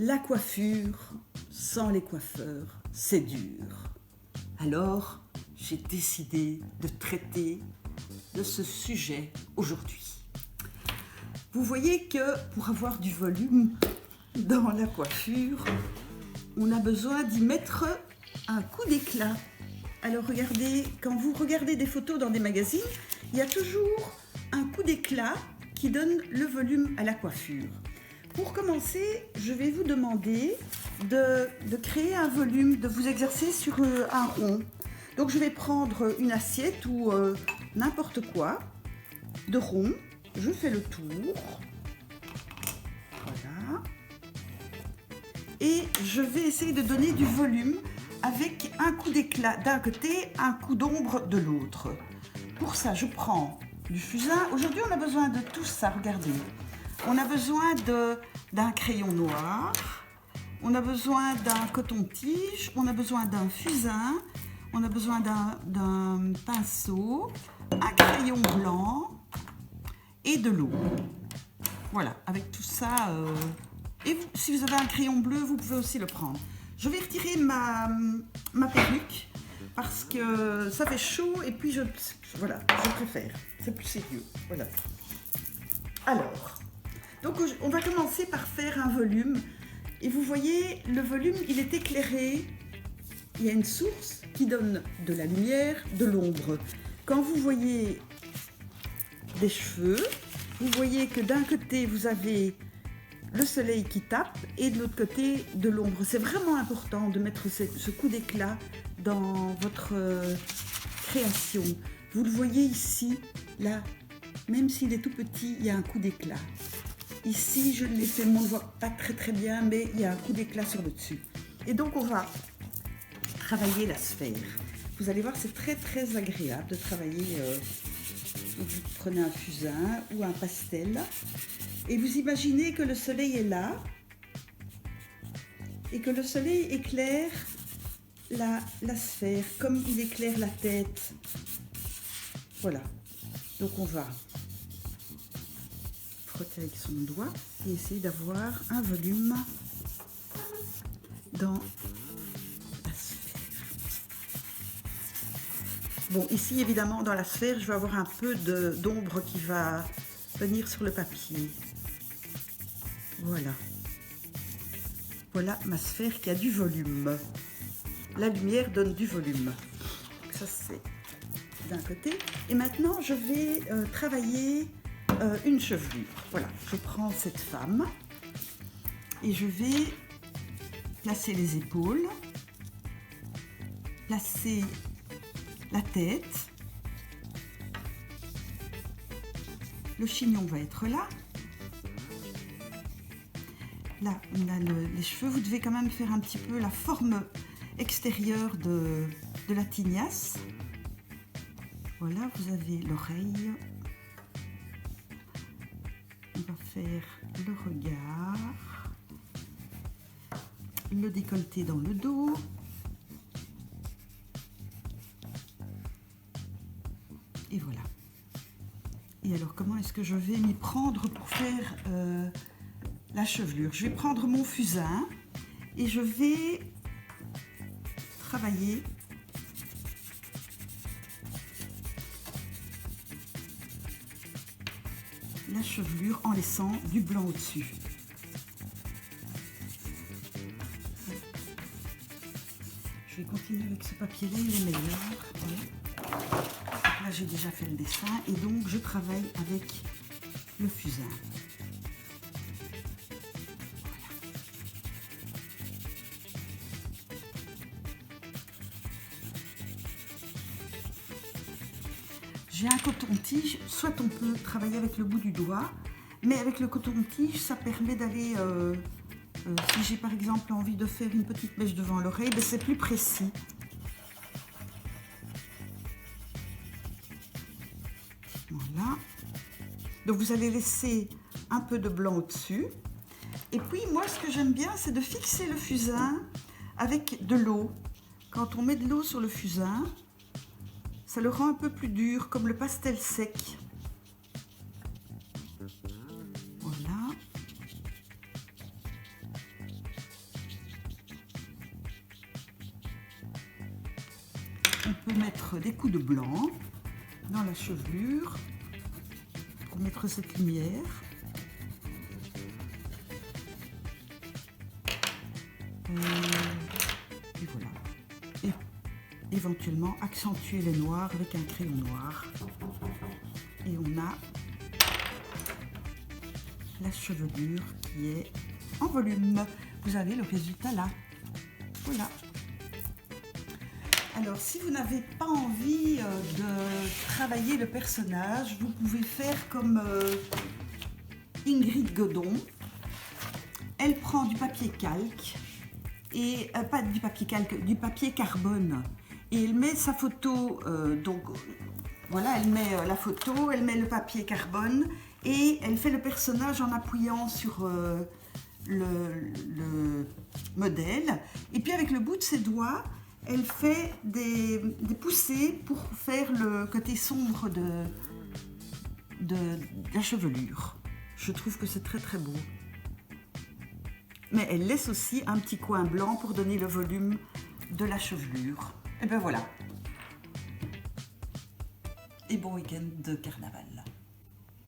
La coiffure, sans les coiffeurs, c'est dur. Alors, j'ai décidé de traiter de ce sujet aujourd'hui. Vous voyez que pour avoir du volume dans la coiffure, on a besoin d'y mettre un coup d'éclat. Alors regardez, quand vous regardez des photos dans des magazines, il y a toujours un coup d'éclat qui donne le volume à la coiffure. Pour commencer, je vais vous demander de créer un volume, de vous exercer sur un rond. Donc je vais prendre une assiette ou n'importe quoi de rond. Je fais le tour. Voilà. Et je vais essayer de donner du volume avec un coup d'éclat d'un côté, un coup d'ombre de l'autre. Pour ça, je prends du fusain. Aujourd'hui, on a besoin de tout ça, regardez. On a besoin d'un crayon noir, on a besoin d'un coton-tige, on a besoin d'un fusain, on a besoin d'un pinceau, un crayon blanc et de l'eau. Voilà, avec tout ça. Et si vous avez un crayon bleu, vous pouvez aussi le prendre. Je vais retirer ma perruque parce que ça fait chaud et puis je préfère. C'est plus sérieux. Voilà. Alors. Donc on va commencer par faire un volume et vous voyez le volume il est éclairé, il y a une source qui donne de la lumière, de l'ombre. Quand vous voyez des cheveux, vous voyez que d'un côté vous avez le soleil qui tape et de l'autre côté de l'ombre. C'est vraiment important de mettre ce coup d'éclat dans votre création. Vous le voyez ici, là, même s'il est tout petit, il y a un coup d'éclat. Ici, je l'ai fait, on ne voit pas très bien, mais il y a un coup d'éclat sur le dessus. Et donc, on va travailler la sphère. Vous allez voir, c'est très agréable de travailler. Vous prenez un fusain ou un pastel et vous imaginez que le soleil est là et que le soleil éclaire la sphère comme il éclaire la tête. Voilà. Donc, on va frotter avec son doigt et essayer d'avoir un volume dans la sphère. Bon, ici évidemment dans la sphère, je vais avoir un peu d'ombre qui va venir sur le papier. Voilà. Voilà ma sphère qui a du volume. La lumière donne du volume. Ça c'est d'un côté. Et maintenant je vais travailler une chevelure. Voilà, je prends cette femme et je vais placer les épaules, placer la tête, le chignon va être là. Là, on a les cheveux, vous devez quand même faire un petit peu la forme extérieure de la tignasse. Voilà, vous avez l'oreille. On va faire le regard, le décolleté dans le dos, et voilà. Et alors, comment est-ce que je vais m'y prendre pour faire la chevelure? Je vais prendre mon fusain et je vais travailler la chevelure en laissant du blanc au-dessus. Je vais continuer avec ce papier-là, il est meilleur. Voilà. Là, j'ai déjà fait le dessin et donc je travaille avec le fusain. J'ai un coton-tige, soit on peut travailler avec le bout du doigt, mais avec le coton-tige, ça permet d'aller, si j'ai par exemple envie de faire une petite mèche devant l'oreille, ben c'est plus précis. Voilà. Donc vous allez laisser un peu de blanc au-dessus. Et puis moi, ce que j'aime bien, c'est de fixer le fusain avec de l'eau. Quand on met de l'eau sur le fusain, ça le rend un peu plus dur, comme le pastel sec. Voilà. on peut mettre des coups de blanc dans la chevelure pour mettre cette lumière. Et voilà. Et éventuellement accentuer les noirs avec un crayon noir. Et on a la chevelure qui est en volume. Vous avez le résultat là. Voilà. Alors, si vous n'avez pas envie de travailler le personnage, vous pouvez faire comme Ingrid Godon. Elle prend du papier calque, et pas du papier calque, du papier carbone. Et elle met sa photo, donc voilà, elle met la photo, elle met le papier carbone, et elle fait le personnage en appuyant sur le modèle. Et puis avec le bout de ses doigts, elle fait des poussées pour faire le côté sombre de la chevelure. Je trouve que c'est très très beau. Mais elle laisse aussi un petit coin blanc pour donner le volume de la chevelure. Et ben voilà. Et bon week-end de carnaval.